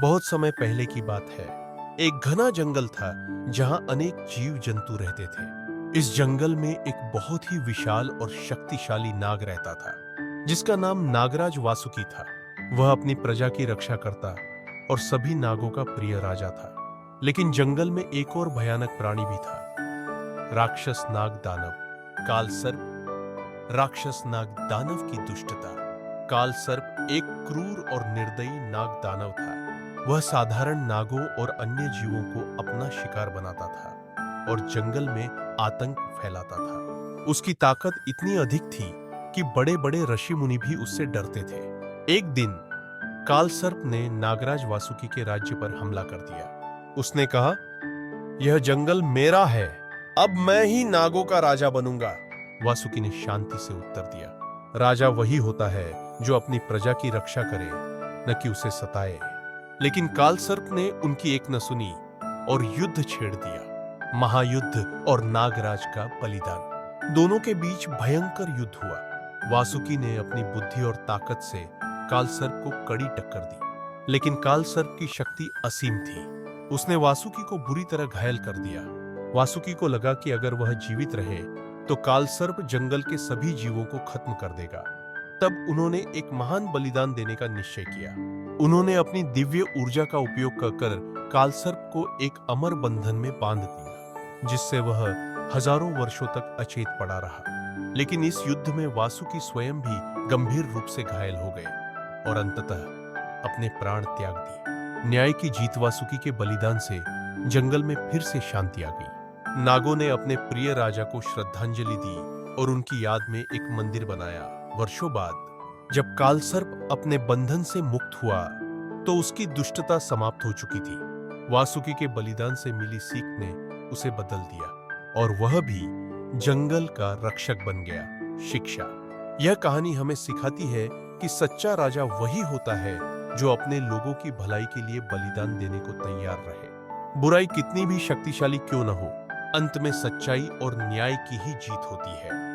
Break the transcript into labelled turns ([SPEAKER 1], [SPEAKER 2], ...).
[SPEAKER 1] बहुत समय पहले की बात है। एक घना जंगल था जहां अनेक जीव जंतु रहते थे। इस जंगल में एक बहुत ही विशाल और शक्तिशाली नाग रहता था जिसका नाम नागराज वासुकी था। वह अपनी प्रजा की रक्षा करता और सभी नागों का प्रिय राजा था। लेकिन जंगल में एक और भयानक प्राणी भी था, राक्षस नाग दानव। काल सर्प। राक्षस नाग दानव की दुष्टता। काल सर्प एक क्रूर और निर्दयी नाग दानव था। वह साधारण नागों और अन्य जीवों को अपना शिकार बनाता था और जंगल में आतंक फैलाता था। उसकी ताकत इतनी अधिक थी कि बड़े बड़े ऋषि मुनि भी उससे डरते थे। एक दिन काल सर्प ने नागराज वासुकी के राज्य पर हमला कर दिया। उसने कहा, यह जंगल मेरा है, अब मैं ही नागों का राजा बनूंगा। वासुकी ने शांति से उत्तर दिया, राजा वही होता है जो अपनी प्रजा की रक्षा करे, न कि उसे सताए। लेकिन काल सर्प ने उनकी एक न सुनी और युद्ध छेड़ दिया। महायुद्ध और नागराज का बलिदान, दोनों के बीच भयंकर युद्ध हुआ। वासुकी ने अपनी बुद्धि और ताकत से काल सर्प को कड़ी टक्कर दी, लेकिन काल सर्प की शक्ति असीम थी। उसने वासुकी को बुरी तरह घायल कर दिया। वासुकी को लगा कि अगर वह जीवित रहे तो काल सर्प जंगल के सभी जीवों को खत्म कर देगा। तब उन्होंने एक महान बलिदान देने का निश्चय किया। उन्होंने अपनी दिव्य ऊर्जा का उपयोग कर काल सर्प को एक अमर बंधन में बांध दिया, जिससे वह हजारों वर्षों तक अचेत पड़ा रहा। लेकिन इस युद्ध में वासुकी स्वयं भी गंभीर रूप से घायल हो गए और अंततः अपने प्राण त्याग दिए। न्याय की जीत। वासुकी के बलिदान से जंगल में फिर से शांति आ गई। नागों ने अपने प्रिय राजा को श्रद्धांजलि दी और उनकी याद में एक मंदिर बनाया। वर्षों बाद जब काल सर्प अपने बंधन से मुक्त हुआ तो उसकी दुष्टता समाप्त हो चुकी थी। वासुकी के बलिदान से मिली सीख ने उसे बदल दिया और वह भी जंगल का रक्षक बन गया। शिक्षा। यह कहानी हमें सिखाती है कि सच्चा राजा वही होता है जो अपने लोगों की भलाई के लिए बलिदान देने को तैयार रहे। बुराई कितनी भी शक्तिशाली क्यों न हो, अंत में सच्चाई और न्याय की ही जीत होती है।